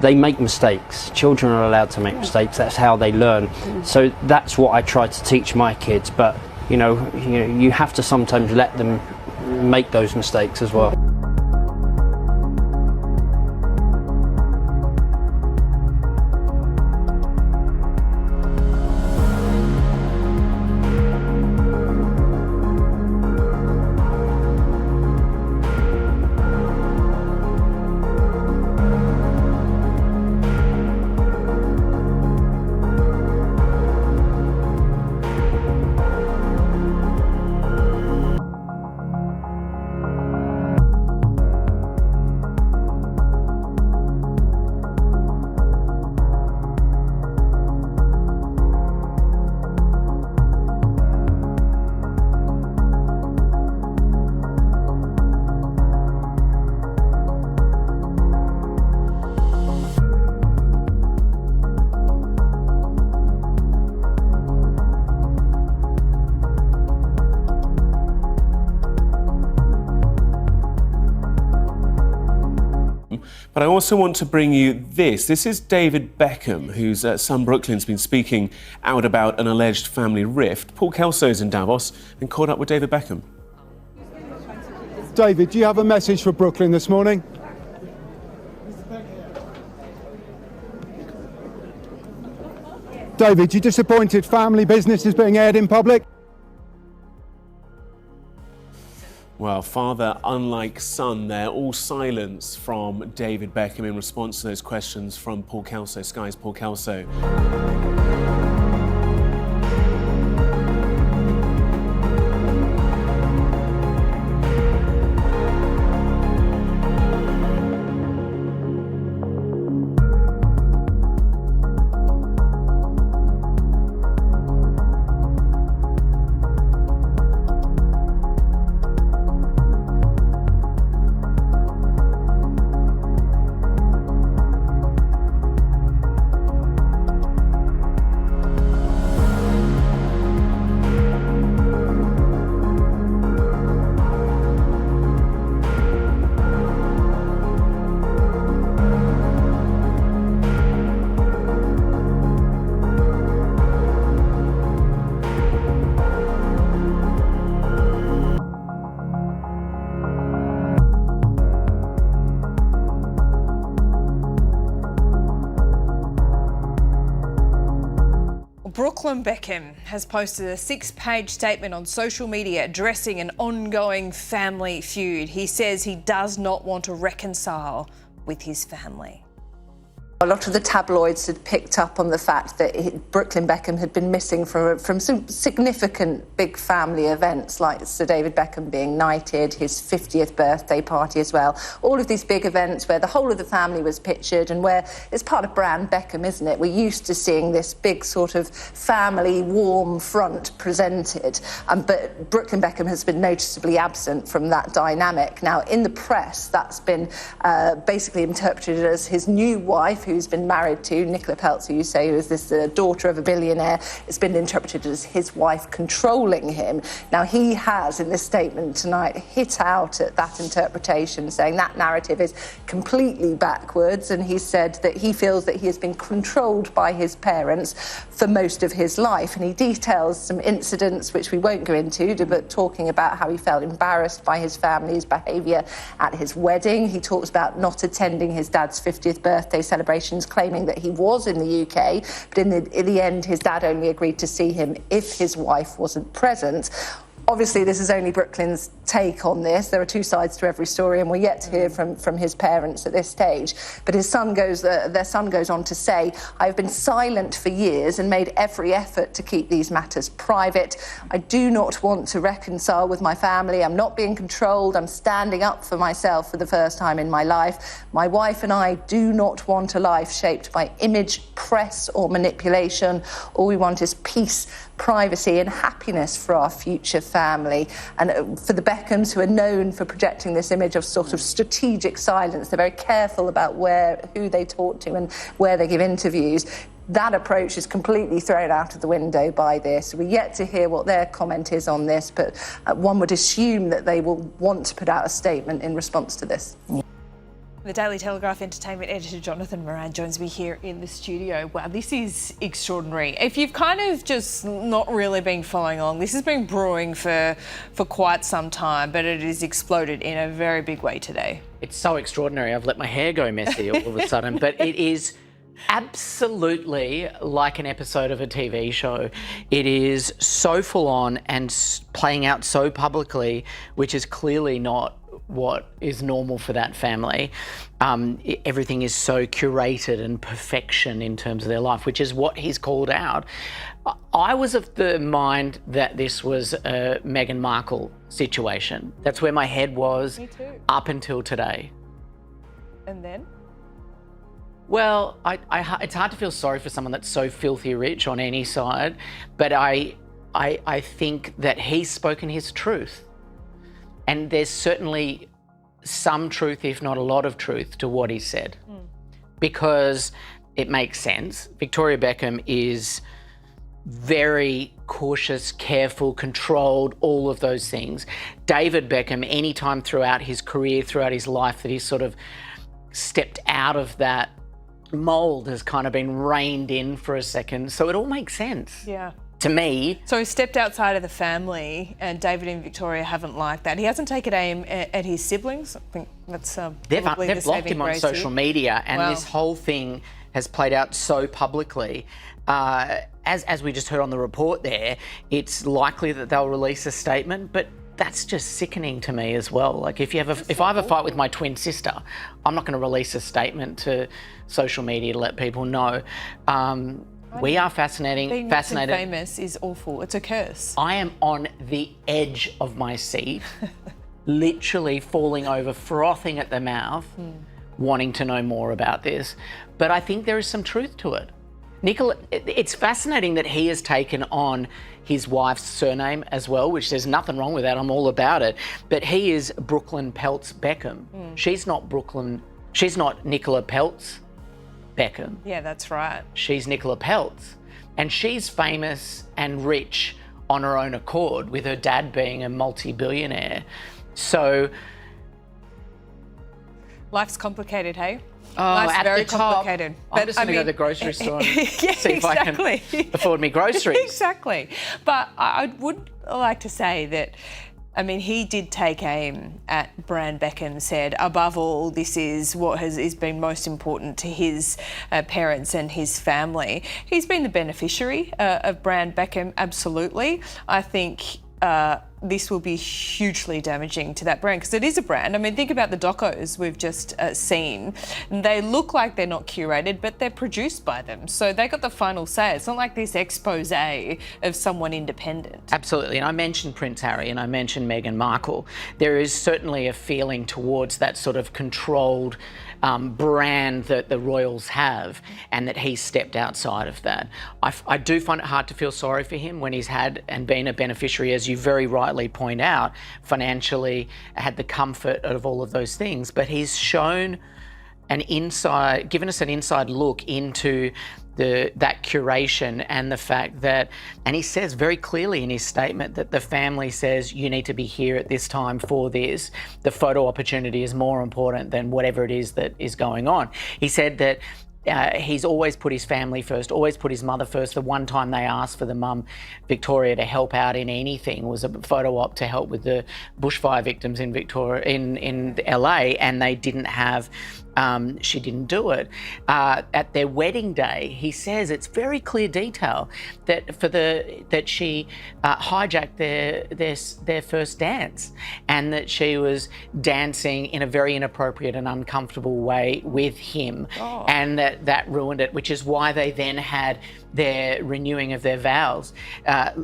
They make mistakes. Children are allowed to make mistakes. That's how they learn. So that's what I try to teach my kids. But you have to sometimes let them make those mistakes as well. But I also want to bring you this. This is David Beckham, whose son Brooklyn's been speaking out about an alleged family rift. Paul Kelso's in Davos and caught up with David Beckham. David, do you have a message for Brooklyn this morning? David, you disappointed family business is being aired in public? Well, father, unlike son there, all silence from David Beckham in response to those questions from Paul Kelso, Sky's Paul Kelso. Brooklyn Beckham has posted a 6-page statement on social media addressing an ongoing family feud. He says he does not want to reconcile with his family. A lot of the tabloids had picked up on the fact that Brooklyn Beckham had been missing from some significant big family events, like Sir David Beckham being knighted, his 50th birthday party as well. All of these big events where the whole of the family was pictured and where it's part of brand Beckham, isn't it? We're used to seeing this big sort of family warm front presented. But Brooklyn Beckham has been noticeably absent from that dynamic. Now, in the press, that's been basically interpreted as his new wife, who's been married to Nicola Peltz, who you say who is this daughter of a billionaire. It's been interpreted as his wife controlling him. Now, he has, in this statement tonight, hit out at that interpretation, saying that narrative is completely backwards, and he said that he feels that he has been controlled by his parents for most of his life. And he details some incidents, which we won't go into, but talking about how he felt embarrassed by his family's behaviour at his wedding. He talks about not attending his dad's 50th birthday celebration, claiming that he was in the UK, but in the end, his dad only agreed to see him if his wife wasn't present. Obviously, this is only Brooklyn's take on this. There are two sides to every story, and we're yet to hear from his parents at this stage. But his son their son goes on to say, "I've been silent for years and made every effort to keep these matters private. I do not want to reconcile with my family. I'm not being controlled. I'm standing up for myself for the first time in my life. My wife and I do not want a life shaped by image, press, or manipulation. All we want is peace, privacy and happiness for our future family." And for the Beckhams, who are known for projecting this image of sort of strategic silence, they're very careful about who they talk to and where they give interviews. That approach is completely thrown out of the window by this. We're yet to hear what their comment is on this, but one would assume that they will want to put out a statement in response to this. The Daily Telegraph entertainment editor Jonathan Moran joins me here in the studio. Wow, this is extraordinary. If you've kind of just not really been following along, this has been brewing for quite some time, but it has exploded in a very big way today. It's so extraordinary. I've let my hair go messy all of a sudden, but it is absolutely like an episode of a TV show. It is so full on and playing out so publicly, which is clearly not what is normal for that family. Everything is so curated and perfection in terms of their life, which is what he's called out. I was of the mind that this was a Meghan Markle situation. That's where my head was. Me too. Up until today. And then? Well, it's hard to feel sorry for someone that's so filthy rich on any side, but I think that he's spoken his truth. And there's certainly some truth, if not a lot of truth, to what he said. Because it makes sense. Victoria Beckham is very cautious, careful, controlled, all of those things. David Beckham, any time throughout his career, throughout his life that he's sort of stepped out of that mould, has kind of been reined in for a second. So it all makes sense. Yeah. To me. So he stepped outside of the family, and David and Victoria haven't liked that. He hasn't taken aim at his siblings. I think that's They've probably the blocked him on saving social grace media, and Wow. this whole thing has played out so publicly. As we just heard on the report there, it's likely that they'll release a statement, but that's just sickening to me as well. Like if I have a fight with my twin sister, I'm not going to release a statement to social media to let people know. We are fascinated. Being famous is awful. It's a curse. I am on the edge of my seat, literally falling over, frothing at the mouth, wanting to know more about this. But I think there is some truth to it. Nicola, it's fascinating that he has taken on his wife's surname as well, which there's nothing wrong with that. I'm all about it. But he is Brooklyn Peltz Beckham. She's not Nicola Peltz Beckham. Yeah, that's right. She's Nicola Peltz, and she's famous and rich on her own accord, with her dad being a multi-billionaire. So Life's complicated, hey? Life's at very the top. Complicated. I'm just going to go to the grocery store and yeah, see if I can afford me groceries. Exactly. But I would like to say that, I mean, he did take aim at Brand Beckham, said, above all, this is what has been most important to his parents and his family. He's been the beneficiary of Brand Beckham, absolutely. I think this will be hugely damaging to that brand, because it is a brand. I mean, think about the docos we've just seen. They look like they're not curated, but they're produced by them. So they got the final say. It's not like this expose of someone independent. Absolutely. And I mentioned Prince Harry and I mentioned Meghan Markle. There is certainly a feeling towards that sort of controlled brand that the royals have, and that he stepped outside of that. I do find it hard to feel sorry for him when he's had and been a beneficiary, as you very rightly point out, financially, had the comfort of all of those things, but he's shown given us an inside look into that curation and the fact that, and he says very clearly in his statement that the family says you need to be here at this time for this. The photo opportunity is more important than whatever it is that is going on. He said that he's always put his family first, always put his mother first. The one time they asked for the mum, Victoria, to help out in anything was a photo op to help with the bushfire victims in in LA, and they didn't have. She didn't do it. At their wedding day, he says it's very clear detail that she hijacked their first dance, and that she was dancing in a very inappropriate and uncomfortable way with him, and that ruined it. Which is why they then had their renewing of their vows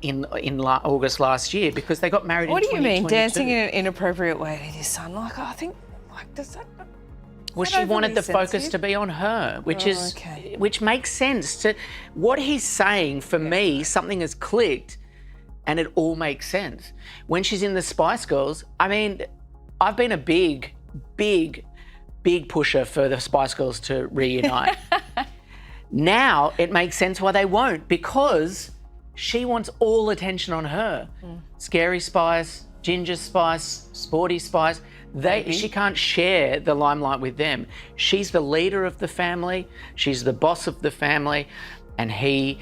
in August last year, because they got married. What in 2022. do you mean dancing in an inappropriate way with your son? Like, I think, does that? Well, she wanted the focus to be on her, which makes sense. What he's saying, for me, something has clicked, and it all makes sense. When she's in the Spice Girls, I mean, I've been a big pusher for the Spice Girls to reunite. Now it makes sense why they won't, because she wants all attention on her. Scary Spice, Ginger Spice, Sporty Spice. She can't share the limelight with them. She's the leader of the family. She's the boss of the family. And he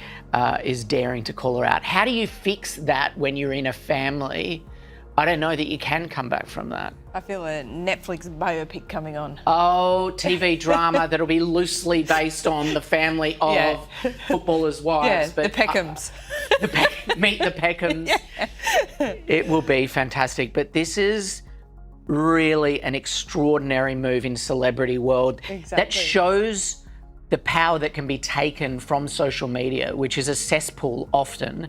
is daring to call her out. How do you fix that when you're in a family? I don't know that you can come back from that. I feel a Netflix biopic coming on. Oh, TV drama that'll be loosely based on the family of footballers' wives. Yeah, the Beckhams. Meet the Beckhams. Yeah. It will be fantastic. But this is really an extraordinary move in celebrity world that shows the power that can be taken from social media, which is a cesspool often.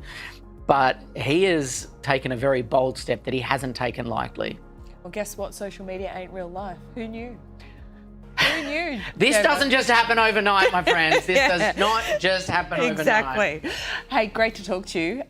But he has taken a very bold step that he hasn't taken lightly. Well, guess what? Social media ain't real life. Who knew? Who knew? This doesn't just happen overnight, my friends. This does not just happen overnight. Exactly. Hey, great to talk to you.